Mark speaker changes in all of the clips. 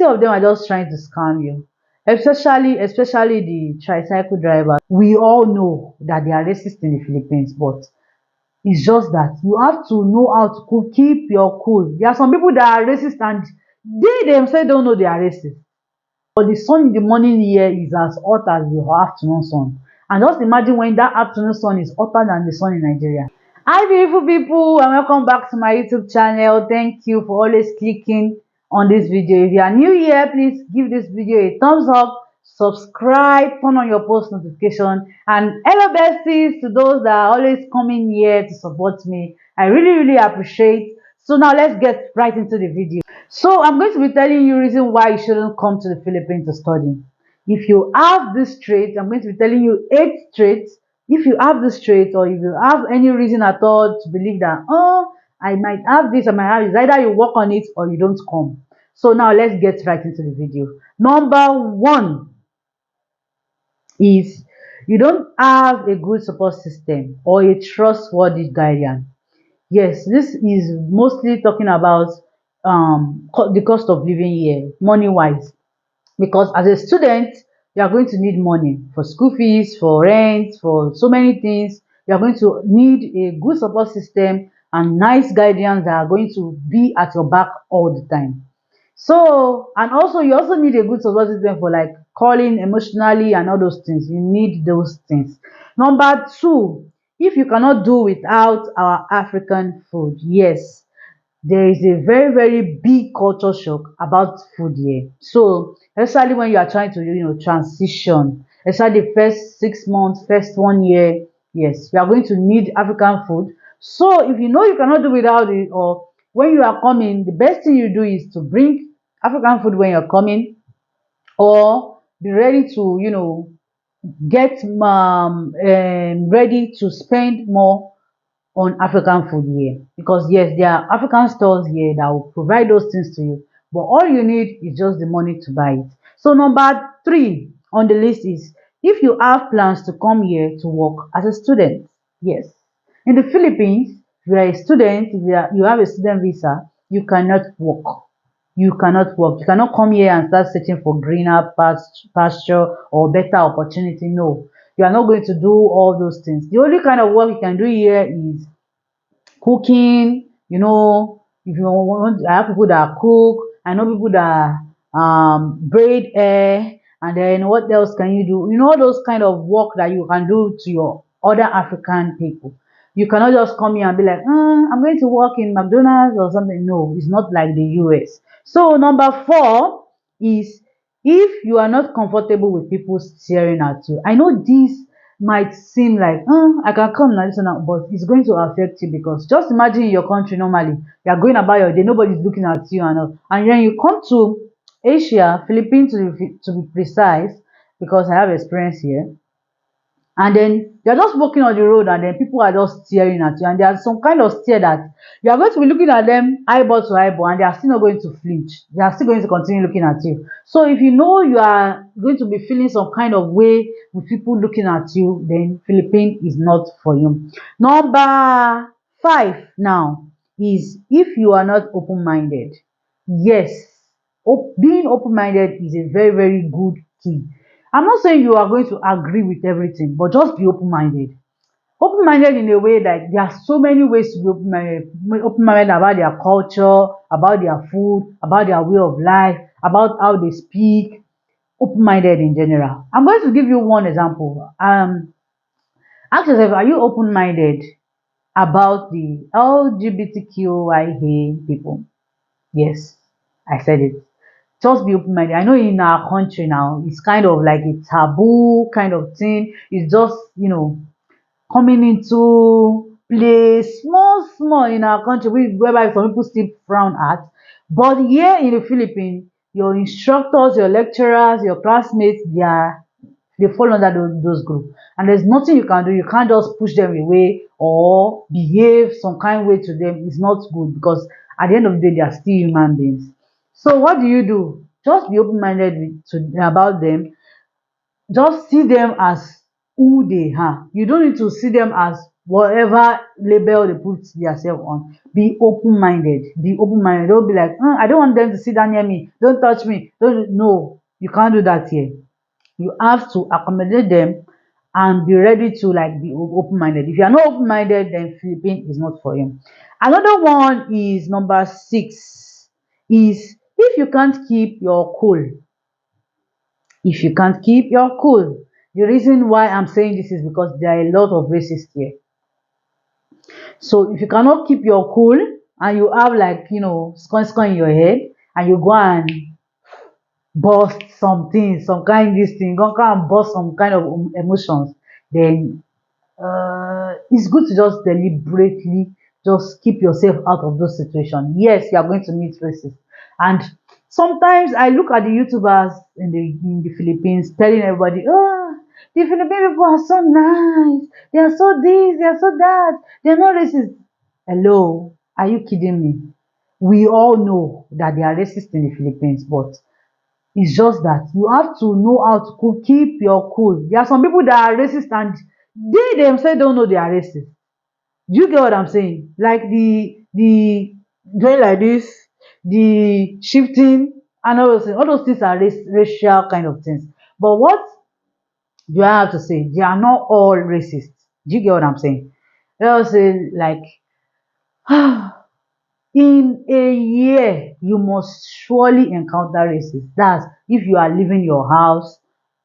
Speaker 1: of them are just trying to scam you. Especially the tricycle drivers. We all know that they are racist in the Philippines, but it's just that you have to know how to keep your cool. There are some people that are racist and they themselves don't know they are racist. But the sun in the morning here is as hot as the afternoon sun. And just imagine when that afternoon sun is hotter than the sun in Nigeria. Hi beautiful people, and welcome back to my YouTube channel. Thank you for always clicking on this video. If you are new here, please give this video a thumbs up, subscribe, turn on your post notification, and hello besties to those that are always coming here to support me. I really appreciate. So now let's get right into the video. So I'm going to be telling you reason why you shouldn't come to the Philippines to study. If you have this trait, I'm going to be telling you 8 traits. If you have this trait, or if you have any reason at all to believe that, oh, I might have this, I might have this, either you work on it or you don't come. So now let's get right into the video. Number 1 is you don't have a good support system or a trustworthy guardian. Yes, this is mostly talking about the cost of living here, money wise, because as a student you are going to need money for school fees, for rent, for so many things. You are going to need a good support system and nice guardians that are going to be at your back all the time. So, and also you also need a good support system for like calling emotionally and all those things. You need those things. Number 2, if you cannot do without our African food, yes, there is a very big culture shock about food here. So especially when you are trying to transition, especially the first 6 months, first 1 year, yes, you are going to need African food. So if you know you cannot do without it, or when you are coming, the best thing you do is to bring African food when you're coming, or be ready to get ready to spend more on African food here, because yes, there are African stores here that will provide those things to you, but all you need is just the money to buy it. So number 3 on the list is if you have plans to come here to work as a student. Yes, in the Philippines, if you are a student, if you have a student visa, you cannot work. You cannot work. You cannot come here and start searching for greener pasture or better opportunity. No, you are not going to do all those things. The only kind of work you can do here is cooking. If you want, I have people that cook. I know people that braid hair, and then what else can you do? All those kind of work that you can do to your other African people. You cannot just come here and be like, I'm going to work in McDonald's or something. No, it's not like the US. So number 4 is if you are not comfortable with people staring at you. I know this might seem like, I can come now, this now, but it's going to affect you, because just imagine in your country normally, you are going about your day, nobody's looking at you and all. And when you come to Asia, Philippines to be precise, because I have experience here, and then you're just walking on the road and then people are just staring at you, and there's some kind of stare that you are going to be looking at them eyeball to eyeball, and they are still not going to flinch. They are still going to continue looking at you. So if you know you are going to be feeling some kind of way with people looking at you, then Philippines is not for you. Number 5 now is if you are not open-minded. Yes, being open-minded is a very good key. I'm not saying you are going to agree with everything, but just be open-minded. Open-minded in a way that there are so many ways to be open-minded. Open-minded about their culture, about their food, about their way of life, about how they speak. Open-minded in general. I'm going to give you one example. Ask yourself, are you open-minded about the LGBTQIA people? Yes, I said it. Just be open-minded. I know in our country now, it's kind of like a taboo kind of thing. It's just, coming into play small in our country, whereby some people still frown at. But here in the Philippines, your instructors, your lecturers, your classmates, they fall under those groups. And there's nothing you can do. You can't just push them away or behave some kind of way to them. It's not good, because at the end of the day, they are still human beings. So what do? Just be open-minded about them. Just see them as who they are. You don't need to see them as whatever label they put themselves on. Be open-minded. Be open-minded. Don't be like, I don't want them to sit down near me. Don't touch me. Don't no, you can't do that here. You have to accommodate them and be ready to like be open-minded. If you are not open-minded, then Philippines is not for you. Another one is number 6 is if you can't keep your cool. If you can't keep your cool. The reason why I'm saying this is because there are a lot of racists here. So if you cannot keep your cool and you have like, scone in your head and you go and burst something, some kind this thing, go and burst some kind of emotions, then it's good to just deliberately just keep yourself out of those situations. Yes, you are going to meet racists, and sometimes I look at the YouTubers in the Philippines telling everybody, oh, the Philippine people are so nice, they are so this, they are so that, they're not racist. Hello, are you kidding me? We all know that they are racist in the Philippines, but it's just that you have to know how to keep your cool. There are some people that are racist and they themselves don't know they are racist. Do you get what I'm saying? Like the doing like this, the shifting, and all those things are racial kind of things. But what do I have to say? They are not all racist. Do you get what I'm saying? Let us say like in a year you must surely encounter racists. That's if you are leaving your house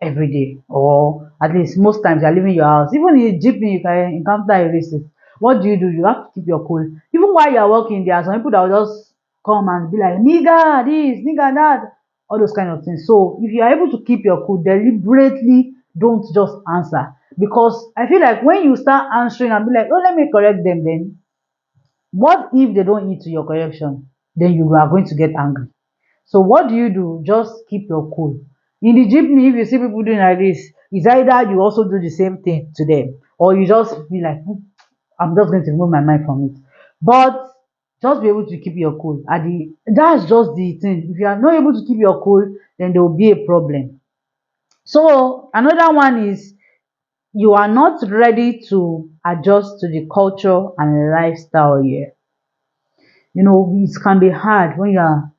Speaker 1: every day, or at least most times you are leaving your house. Even in a jeepney you can encounter a racist. What do? You have to keep your cool. Even while you are working, there are some people that will just come and be like, nigga this, nigga that, all those kind of things. So if you are able to keep your cool, deliberately don't just answer, because I feel like when you start answering and be like, oh, let me correct them, then what if they don't eat to your correction? Then you are going to get angry. So what do? Just keep your cool. In the jeepney, if you see people doing like this, it's either you also do the same thing to them, or you just be like, I'm just going to remove my mind from it. But just be able to keep your cool. That's just the thing. If you are not able to keep your cool, then there will be a problem. So another one is you are not ready to adjust to the culture and lifestyle here. It can be hard when you are,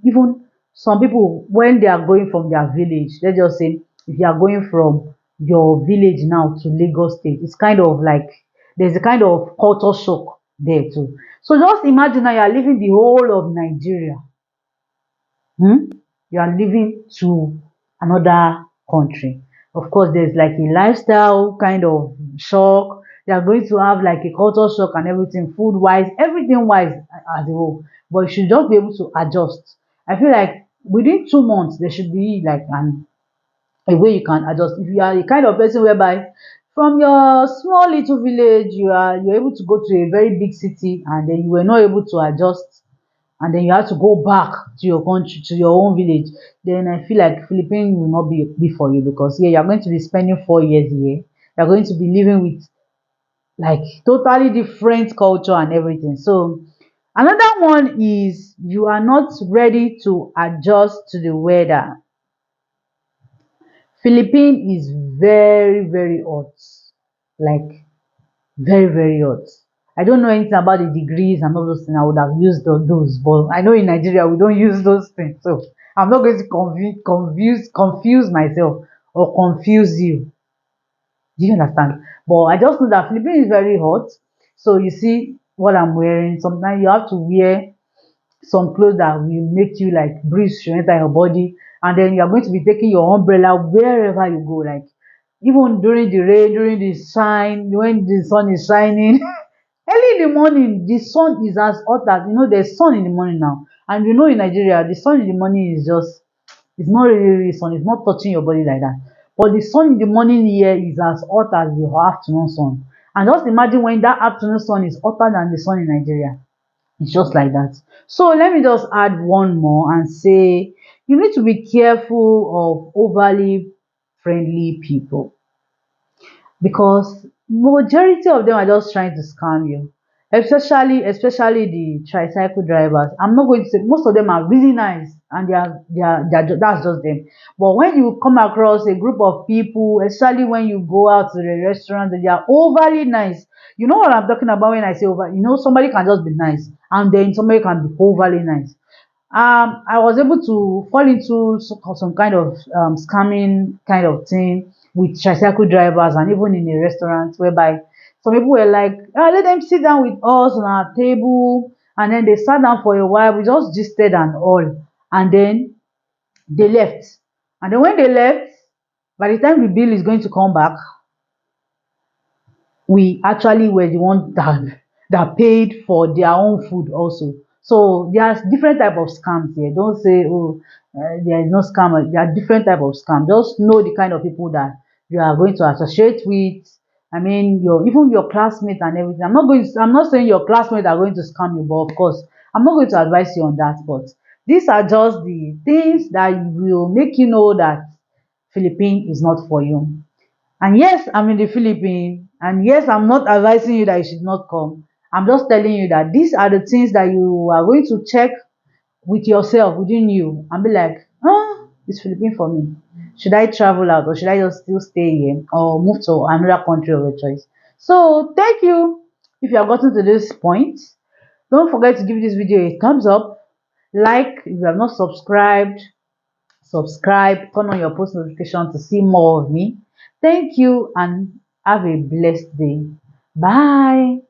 Speaker 1: even some people when they are going from their village, let's just say if you are going from your village now to Lagos State, it's kind of like there's a kind of culture shock there too. So just imagine now you are leaving the whole of Nigeria, um you are living to another country. Of course, there's like a lifestyle kind of shock. They are going to have like a culture shock and everything, food wise, everything wise as a whole. But you should just be able to adjust. I feel like within 2 months there should be like a way you can adjust. If you are the kind of person whereby from your small little village you're able to go to a very big city and then you were not able to adjust, and then you have to go back to your country, to your own village, then I feel like Philippines will not be for you, because here you're going to be spending 4 years here. You're going to be living with like totally different culture and everything. So another one is you are not ready to adjust to the weather. Philippines is very, very hot. Like very, very hot. I don't know anything about the degrees and all those things. I would have used those, but I know in Nigeria we don't use those things. So I'm not going to confuse myself or confuse you. Do you understand? But I just know that Philippines is very hot. So you see what I'm wearing. Sometimes you have to wear some clothes that will make you like breeze to enter your body, and then you are going to be taking your umbrella wherever you go, like even during the rain, during the shine, when the sun is shining. Early in the morning the sun is as hot as, there's sun in the morning now, and in Nigeria the sun in the morning is just, it's not really sun, it's not touching your body like that. But the sun in the morning here is as hot as the afternoon sun, and just imagine when that afternoon sun is hotter than the sun in Nigeria. It's just like that. So let me just add one more and say you need to be careful of overly friendly people, because majority of them are just trying to scam you. Especially the tricycle drivers. I'm not going to say most of them are really nice. and that's just them. But when you come across a group of people, especially when you go out to the restaurant, they are overly nice. You know what I'm talking about when I say over, somebody can just be nice and then somebody can be overly nice. I was able to fall into some kind of scamming kind of thing with tricycle drivers, and even in a restaurant whereby some people were like, let them sit down with us on our table, and then they sat down for a while. We just gisted and all, and then they left. And then when they left, by the time the bill is going to come back, we actually were the ones that paid for their own food also. So there's different type of scams here. Don't say, oh, there is no scam. There are different type of scam. Just know the kind of people that you are going to associate with. I mean, even your classmates and everything. I'm not saying your classmates are going to scam you, but of course, I'm not going to advise you on that. But these are just the things that will make you know that Philippines is not for you. And yes, I'm in the Philippines. And yes, I'm not advising you that you should not come. I'm just telling you that these are the things that you are going to check with yourself, within you, and be like, it's Philippines for me. Should I travel out, or should I just still stay here or move to another country of your choice? So thank you. If you have gotten to this point, don't forget to give this video a thumbs up. Like if you have not subscribed, subscribe, turn on your post notification to see more of me. Thank you and have a blessed day. Bye.